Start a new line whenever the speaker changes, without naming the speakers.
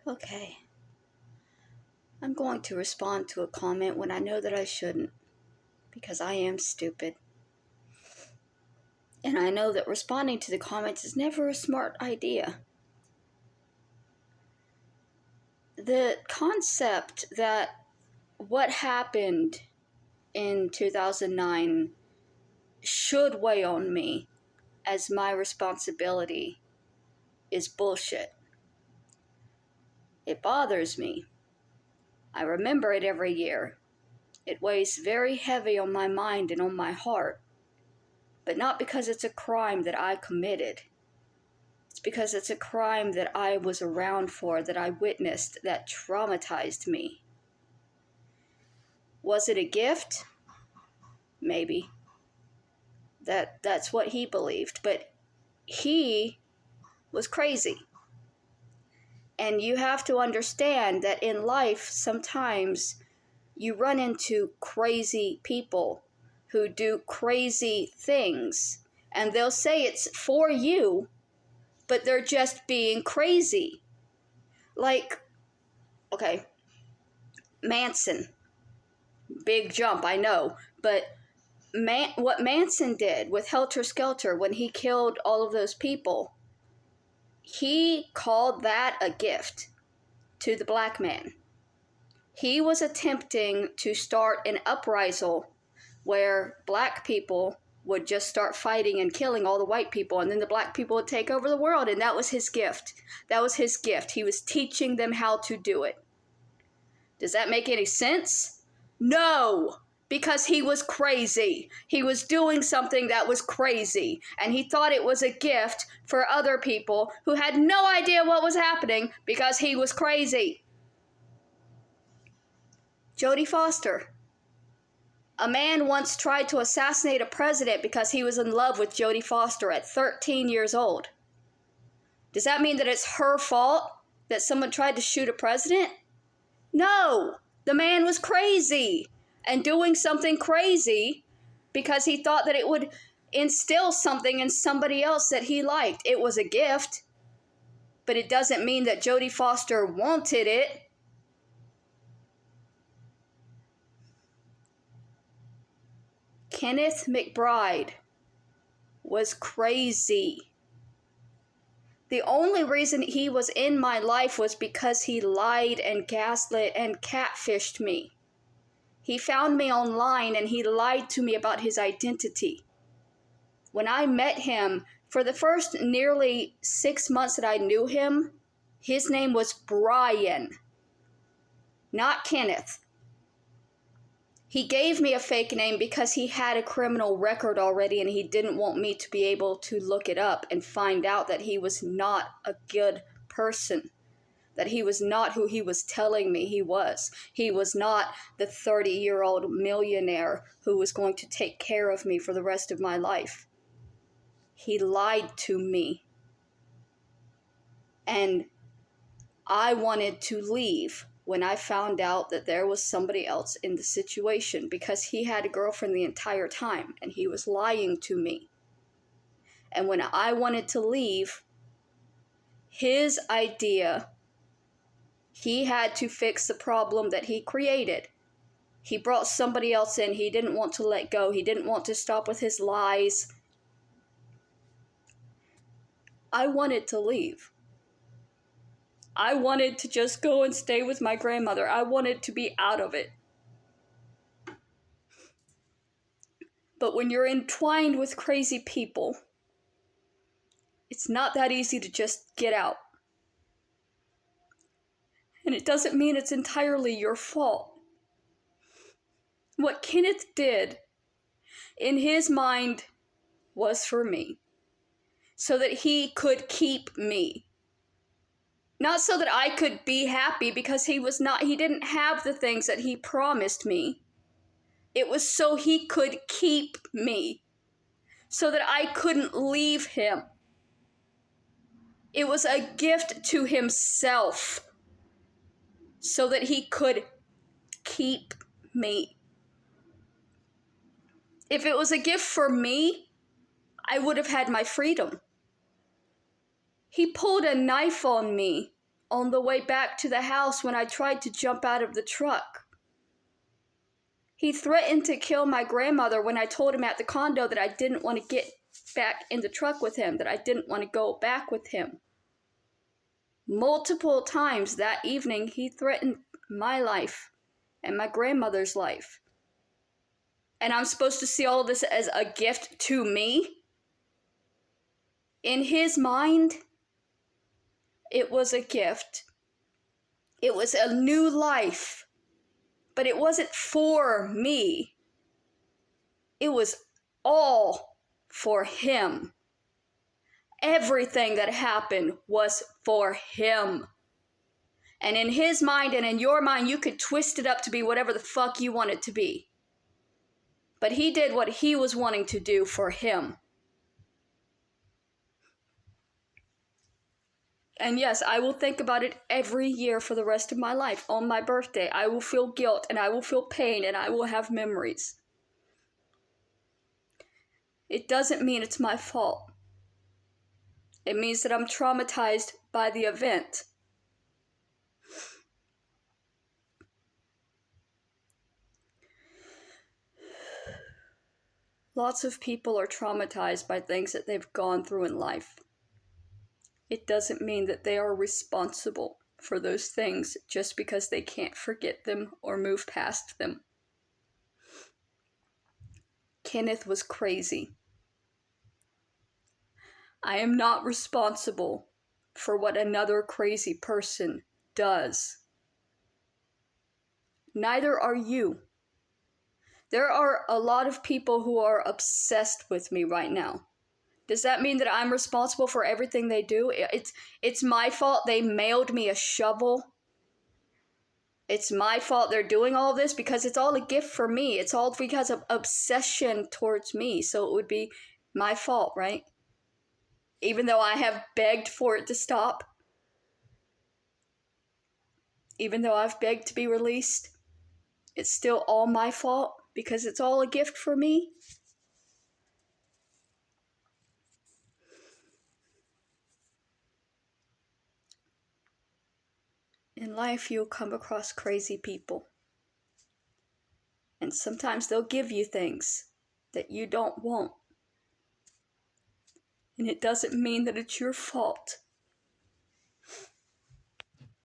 Okay. I'm going to respond to a comment when I know that I shouldn't, because I am stupid. And I know that responding to the comments is never a smart idea. The concept that what happened in 2009 should weigh on me as my responsibility is bullshit. It bothers me. I remember it every year. It weighs very heavy on my mind and on my heart. But not because it's a crime that I committed. It's because it's a crime that I was around for, that I witnessed, that traumatized me. Was it a gift? Maybe. That's what he believed. But he was crazy. And you have to understand that in life, sometimes you run into crazy people who do crazy things. And they'll say it's for you, but they're just being crazy. Like, okay, Manson. Big jump, I know. But what Manson did with Helter Skelter when he killed all of those people, he called that a gift to the black man. He was attempting to start an uprisal where black people would just start fighting and killing all the white people, and then the black people would take over the world, and that was his gift. That was his gift. He was teaching them how to do it. Does that make any sense? No, because he was crazy. He was doing something that was crazy, and he thought it was a gift for other people who had no idea what was happening because he was crazy. Jodie Foster. A man once tried to assassinate a president because he was in love with Jodie Foster at 13 years old. Does that mean that it's her fault that someone tried to shoot a president? No, the man was crazy and doing something crazy because he thought that it would instill something in somebody else that he liked. It was a gift, but it doesn't mean that Jodie Foster wanted it. Kenneth McBride was crazy. The only reason he was in my life was because he lied and gaslit and catfished me. He found me online and he lied to me about his identity. When I met him, for the first nearly 6 months that I knew him, his name was Brian, not Kenneth. He gave me a fake name because he had a criminal record already and he didn't want me to be able to look it up and find out that he was not a good person, that he was not who he was telling me he was. He was not the 30-year-old millionaire who was going to take care of me for the rest of my life. He lied to me. And I wanted to leave when I found out that there was somebody else in the situation because he had a girlfriend the entire time and he was lying to me. And when I wanted to leave, his idea, he had to fix the problem that he created. He brought somebody else in. He didn't want to let go. He didn't want to stop with his lies. I wanted to leave. I wanted to just go and stay with my grandmother. I wanted to be out of it. But when you're entwined with crazy people, it's not that easy to just get out. And it doesn't mean it's entirely your fault. What Kenneth did in his mind was for me, so that he could keep me. Not so that I could be happy, because he didn't have the things that he promised me. It was so he could keep me, so that I couldn't leave him. It was a gift to himself, so that he could keep me. If it was a gift for me, I would have had my freedom. He pulled a knife on me on the way back to the house when I tried to jump out of the truck. He threatened to kill my grandmother when I told him at the condo that I didn't want to get back in the truck with him, that I didn't want to go back with him. Multiple times that evening, he threatened my life and my grandmother's life. And I'm supposed to see all of this as a gift to me? In his mind, it was a gift. It was a new life. But it wasn't for me. It was all for him. Everything that happened was for him. And in his mind and in your mind, you could twist it up to be whatever the fuck you want it to be. But he did what he was wanting to do for him. And yes, I will think about it every year for the rest of my life. On my birthday, I will feel guilt and I will feel pain and I will have memories. It doesn't mean it's my fault. It means that I'm traumatized by the event. Lots of people are traumatized by things that they've gone through in life. It doesn't mean that they are responsible for those things just because they can't forget them or move past them. Kenneth was crazy. I am not responsible for what another crazy person does. Neither are you. There are a lot of people who are obsessed with me right now. Does that mean that I'm responsible for everything they do? It's my fault they mailed me a shovel. It's my fault they're doing all this because it's all a gift for me. It's all because of obsession towards me. So it would be my fault, right? Even though I have begged for it to stop. Even though I've begged to be released. It's still all my fault because it's all a gift for me. In life, you'll come across crazy people. And sometimes they'll give you things that you don't want. And it doesn't mean that it's your fault.